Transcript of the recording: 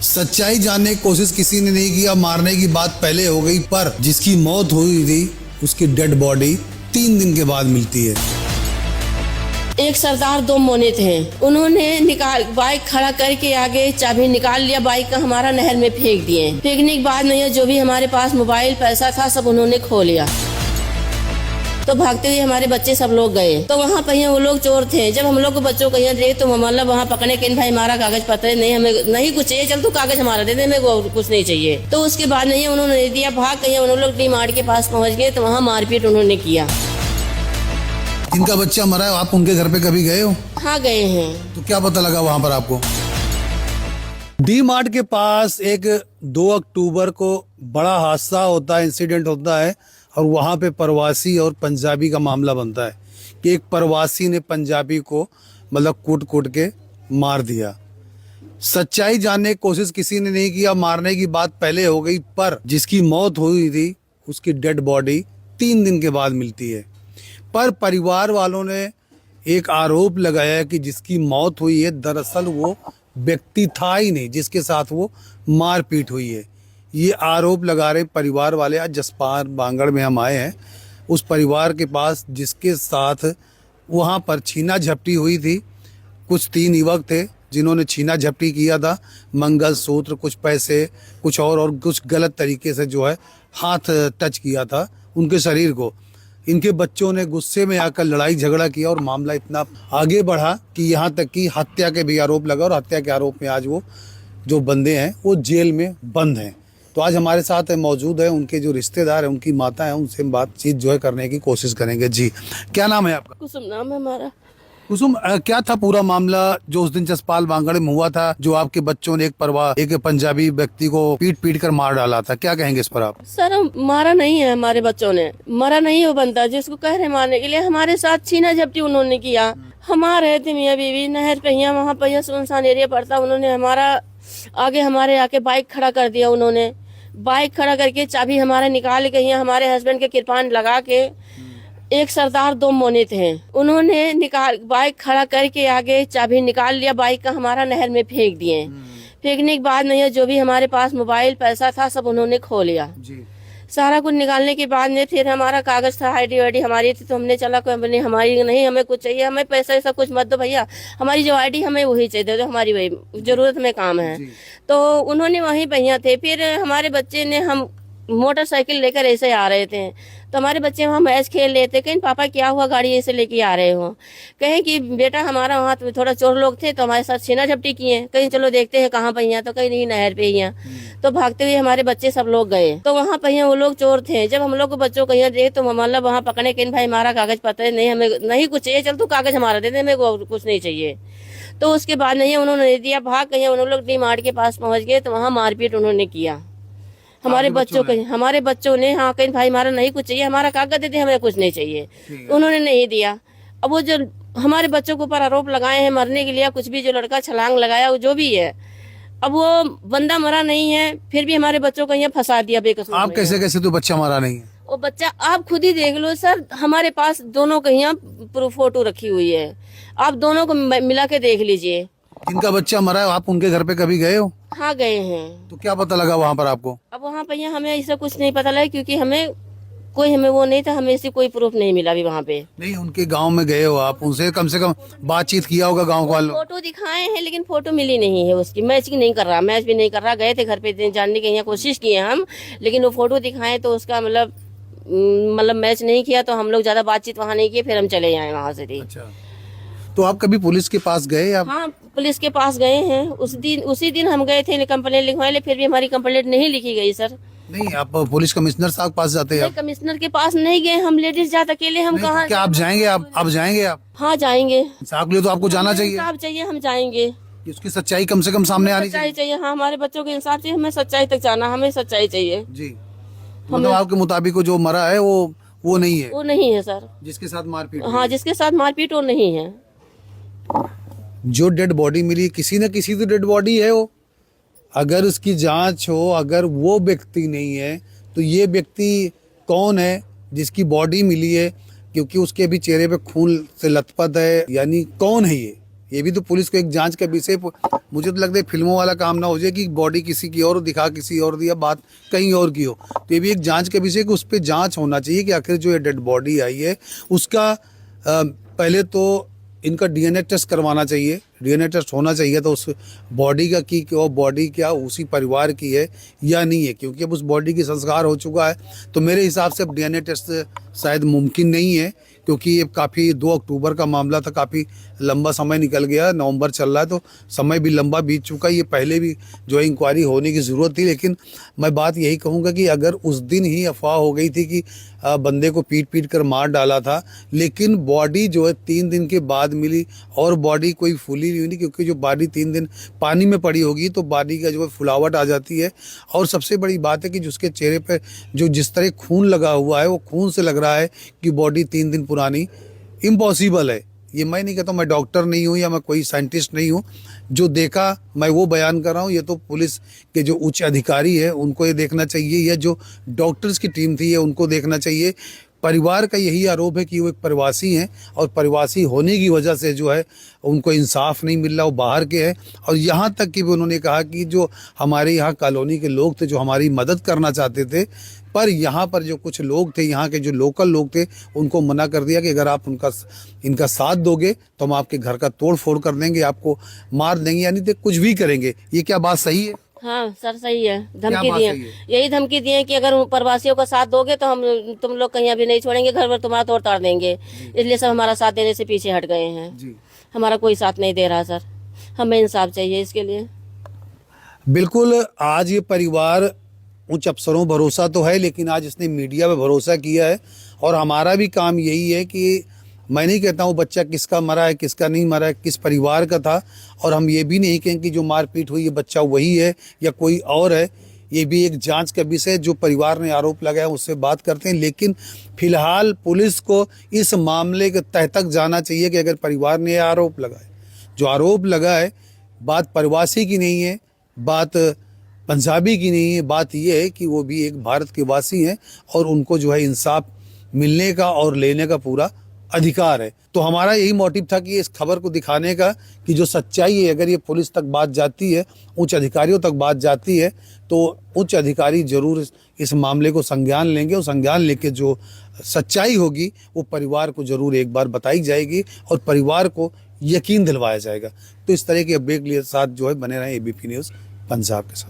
सच्चाई जानने की कोशिश किसी ने नहीं किया, मारने की बात पहले हो गई, पर जिसकी मौत हुई थी उसकी डेड बॉडी 3 दिन के बाद मिलती है। एक सरदार 2 मोने थे, उन्होंने बाइक खड़ा करके आगे चाबी निकाल लिया बाइक का, हमारा नहर में फेंक दिए। फेंकने के बाद नहीं, जो भी हमारे पास मोबाइल पैसा था सब उन्होंने खो लिया। तो भागते हुए हमारे बच्चे सब लोग गए, तो वहाँ पर वो लोग चोर थे। जब हम लोग को बच्चों को यहाँ दे तो मतलब वहाँ पकड़ने के भाई हमारा कागज पत्र नहीं, हमें नहीं कुछ चाहिए, चल तू कागज हमारा दे दे, हमें कुछ नहीं चाहिए। तो उसके बाद नहीं उन्होंने दे दिया, भाग गए। उन लोग डी-मार्ट के पास पहुँच गए तो वहाँ मारपीट उन्होंने किया। जिनका बच्चा मरा है, आप उनके घर पे कभी गए हो? हाँ गए हैं। तो क्या पता लगा वहाँ पर आपको? डी-मार्ट के पास एक 2 अक्टूबर को बड़ा हादसा होता है, इंसिडेंट होता है, और वहाँ पे प्रवासी और पंजाबी का मामला बनता है कि एक प्रवासी ने पंजाबी को मतलब कूट के मार दिया। सच्चाई जानने की कोशिश किसी ने नहीं किया, मारने की बात पहले हो गई, पर जिसकी मौत हुई थी उसकी डेड बॉडी 3 दिन के बाद मिलती है। पर परिवार वालों ने एक आरोप लगाया कि जिसकी मौत हुई है दरअसल वो व्यक्ति था ही नहीं जिसके साथ वो मारपीट हुई है। ये आरोप लगा रहे परिवार वाले। आज जसपार बांगड़ में हम आए हैं उस परिवार के पास जिसके साथ वहाँ पर छीना झपटी हुई थी। कुछ 3 युवक थे जिन्होंने छीना झपटी किया था, मंगलसूत्र, कुछ पैसे, कुछ और कुछ गलत तरीके से जो है हाथ टच किया था उनके शरीर को। इनके बच्चों ने गुस्से में आकर लड़ाई झगड़ा किया और मामला इतना आगे बढ़ा कि यहाँ तक कि हत्या के भी आरोप लगा, और हत्या के आरोप में आज वो जो बंदे हैं वो जेल में बंद हैं। तो आज हमारे साथ मौजूद है उनके जो रिश्तेदार हैं, उनकी माता है, उनसे हम बातचीत जो है करने की कोशिश करेंगे। जी, क्या नाम है आपका? कुसुम नाम है हमारा। कुसुम, क्या था पूरा मामला जो उस दिन जसपाल बांगड़ में हुआ था, जो आपके बच्चों ने एक पंजाबी व्यक्ति को पीट कर मार डाला था? क्या कहेंगे इस पर आप? सर मारा नहीं है, हमारे बच्चों ने मरा नहीं है। वो बंदा जिसको कह रहे मारने के लिए, हमारे साथ छीना झपटी उन्होंने किया। हम आ रहे थे मियाँ बीवी नहर पे, वहाँ पर सुनसान एरिया पड़ता, उन्होंने हमारा आगे हमारे आके बाइक खड़ा कर दिया। उन्होंने बाइक खड़ा करके चाबी हमारा निकाल के हमारे हस्बैंड के कृपान लगा के, एक सरदार 2 मोने थे, उन्होंने बाइक खड़ा करके आगे चाबी निकाल लिया बाइक का, हमारा नहर में फेंक दिए। फेंकने के बाद नहीं, जो भी हमारे पास मोबाइल पैसा था सब उन्होंने खो लिया। सारा कुछ निकालने के बाद में फिर हमारा कागज था, आईडी वाईडी हमारी थी, तो हमने चला कोई हमारी नहीं, हमें कुछ चाहिए, हमें पैसा ऐसा कुछ मत दो भैया, हमारी जो आईडी हमें वही चाहिए, तो हमारी वही जरूरत में काम है। तो उन्होंने वहीं भैया थे। फिर हमारे बच्चे ने, हम मोटरसाइकिल लेकर ऐसे आ रहे थे, तो हमारे बच्चे वहाँ मैच खेल रहे थे। कहीं पापा क्या हुआ, गाड़ी ऐसे लेके आ रहे हो? कहें कि बेटा हमारा वहाँ तो थोड़ा चोर लोग थे तो हमारे साथ छीना झपटी किए। कहीं चलो देखते हैं कहाँ पे, तो कहीं नहीं, नहर पे ही। तो भागते हुए हमारे बच्चे सब लोग गए, तो वहाँ पर वो लोग चोर थे। जब हम लोग को बच्चों को यहाँ दे तो मतलब वहाँ पकड़ने के भाई हमारा कागज पत्र नहीं, हमें नहीं कुछ चाहिए, चल तू कागज हमारा दे दे, हमें कुछ नहीं चाहिए। तो उसके बाद नहीं उन्होंने दे दिया, भाग गए। उन लोग डी-मार्ट के पास पहुँच गए तो वहाँ मारपीट उन्होंने किया हमारे बच्चों ने। हाँ, कहीं भाई हमारा नहीं कुछ चाहिए, हमारा कागज दे दे, हमें कुछ नहीं चाहिए। उन्होंने नहीं दिया। अब वो जो हमारे बच्चों के ऊपर आरोप लगाए हैं मरने के लिए, कुछ भी जो लड़का छलांग लगाया वो जो भी है, अब वो बंदा मरा नहीं है, फिर भी हमारे बच्चों को यहाँ फंसा दिया बेकसूर। आप कैसे तो बच्चा मरा नहीं है? वो बच्चा आप खुद ही देख लो सर, हमारे पास दोनों के यहाँ प्रूफ फोटो रखी हुई है, आप दोनों को मिला के देख लीजिए। जिनका बच्चा मरा है, आप उनके घर पे कभी गए हो? हाँ गए हैं। तो क्या पता लगा वहाँ पर आपको? अब वहाँ पर हमें ऐसा कुछ नहीं पता लगा, क्योंकि हमें वो नहीं था, हमें ऐसी कोई प्रूफ नहीं मिला अभी वहाँ पे। नहीं, उनके गांव में गए हो आप, उनसे कम से कम बातचीत किया होगा गांव वालों? फोटो दिखाए हैं लेकिन फोटो मिली नहीं है उसकी, मैचिंग नहीं कर रहा, मैच भी नहीं कर रहा। गए थे घर पे जानने की कोशिश किए हम, लेकिन वो फोटो दिखाए तो उसका मतलब मैच नहीं किया, तो हम लोग ज्यादा बातचीत वहाँ नहीं किए, फिर हम चले आए वहाँ से। अच्छा, तो आप कभी पुलिस के पास गए? आप? हाँ, पुलिस के पास गए हैं। उसी दिन हम गए थे कंप्लेंट लिखवाने, फिर भी हमारी कंप्लेंट नहीं लिखी गई सर। नहीं, आप पुलिस कमिश्नर साहब पास जाते हैं? कमिश्नर के पास नहीं गए हम, लेडीज जाते अकेले हम कहाँ। क्या आप जाएंगे? आप जाएंगे? आप? हाँ जाएंगे। साहब लिए तो आपको जाना चाहिए। इंसाफ चाहिए, हम जाएंगे। उसकी सच्चाई कम से कम सामने आनी चाहिए। हाँ, हमारे बच्चों के इंसाफ चाहिए, हमें सच्चाई तक जाना, हमें सच्चाई चाहिए जी। मतलब आपके मुताबिक जो मरा है वो नहीं है? वो नहीं है सर, जिसके साथ मारपीट। हाँ, जिसके साथ मारपीट वो नहीं है। जो डेड बॉडी मिली, किसी न किसी तो डेड बॉडी है वो। अगर उसकी जांच हो, अगर वो व्यक्ति नहीं है तो ये व्यक्ति कौन है जिसकी बॉडी मिली है? क्योंकि उसके भी चेहरे पे खून से लथपथ है, यानी कौन है ये? ये भी तो पुलिस को एक जांच का विषय, मुझे तो लगता है फिल्मों वाला काम ना हो जाए कि बॉडी किसी की और दिखा किसी और दिया बात कहीं और की हो। तो ये भी एक जांच का विषय कि उस पर जांच होना चाहिए कि आखिर जो ये डेड बॉडी आई है उसका पहले तो इनका डीएनए टेस्ट करवाना चाहिए। डीएनए टेस्ट होना चाहिए तो उस बॉडी का कि वो बॉडी क्या उसी परिवार की है या नहीं है, क्योंकि अब उस बॉडी की संस्कार हो चुका है। तो मेरे हिसाब से अब डीएनए टेस्ट शायद मुमकिन नहीं है, क्योंकि ये काफ़ी 2 अक्टूबर का मामला था, काफ़ी लंबा समय निकल गया, नवंबर चल रहा है तो समय भी लंबा बीत चुका है। ये पहले भी जो है इंक्वायरी होने की ज़रूरत थी, लेकिन मैं बात यही कहूँगा कि अगर उस दिन ही अफवाह हो गई थी कि बंदे को पीट पीट कर मार डाला था, लेकिन बॉडी जो है 3 दिन के बाद मिली और बॉडी कोई फूली नहीं हुई, क्योंकि जो बॉडी 3 दिन पानी में पड़ी होगी तो बॉडी का जो है फुलावट आ जाती है। और सबसे बड़ी बात है कि जिसके चेहरे पे जो जिस तरह खून लगा हुआ है वो खून से लग रहा है कि बॉडी 3 दिन पुरानी इम्पॉसिबल है। ये मैं नहीं कहता, मैं डॉक्टर नहीं हूँ या मैं कोई साइंटिस्ट नहीं हूँ, जो देखा मैं वो बयान कर रहा हूँ। ये तो पुलिस के जो उच्च अधिकारी है उनको ये देखना चाहिए, या जो डॉक्टर्स की टीम थी ये उनको देखना चाहिए। परिवार का यही आरोप है कि वो एक प्रवासी हैं और प्रवासी होने की वजह से जो है उनको इंसाफ नहीं मिल रहा, वो बाहर के हैं। और यहाँ तक कि भी उन्होंने कहा कि जो हमारे यहाँ कॉलोनी के लोग थे जो हमारी मदद करना चाहते थे, पर यहाँ पर जो कुछ लोग थे, यहाँ के जो लोकल लोग थे, उनको मना कर दिया कि अगर आप इनका साथ दोगे तो हम आपके घर का तोड़ फोड़ कर देंगे, आपको मार देंगे, यानी तो कुछ भी करेंगे। ये क्या बात सही है? हाँ सर सही है, क्या धमकी बात दिए, सही है? यही धमकी दिए कि अगर प्रवासियों का साथ दोगे तो हम तुम लोग कहीं अभी नहीं छोड़ेंगे, घर पर तुम्हारा तोड़ ताड़ देंगे। इसलिए सब हमारा साथ देने से पीछे हट गए हैं जी। हमारा कोई साथ नहीं दे रहा सर, हमें इंसाफ चाहिए इसके लिए। बिल्कुल, आज ये परिवार उच्च अफसरों भरोसा तो है, लेकिन आज इसने मीडिया पे भरोसा किया है। और हमारा भी काम यही है कि मैं नहीं कहता हूँ बच्चा किसका मरा है किसका नहीं मरा है, किस परिवार का था, और हम ये भी नहीं कहें कि जो मारपीट हुई ये बच्चा वही है या कोई और है। ये भी एक जांच का विषय है, जो परिवार ने आरोप लगाया उससे बात करते हैं। लेकिन फिलहाल पुलिस को इस मामले के तह तक जाना चाहिए कि अगर परिवार ने आरोप लगाए, जो आरोप लगा है, बात प्रवासी की नहीं है, बात पंजाबी की नहीं है, बात यह है कि वो भी एक भारत के वासी हैं और उनको जो है इंसाफ मिलने का और लेने का पूरा अधिकार है। तो हमारा यही मोटिव था कि इस खबर को दिखाने का कि जो सच्चाई है, अगर ये पुलिस तक बात जाती है, उच्च अधिकारियों तक बात जाती है, तो उच्च अधिकारी जरूर इस मामले को संज्ञान लेंगे और संज्ञान लेके जो सच्चाई होगी वो परिवार को जरूर एक बार बताई जाएगी और परिवार को यकीन दिलवाया जाएगा। तो इस तरह के अपडेट के साथ जो है बने रहें एबीपी न्यूज़ पंजाब के साथ।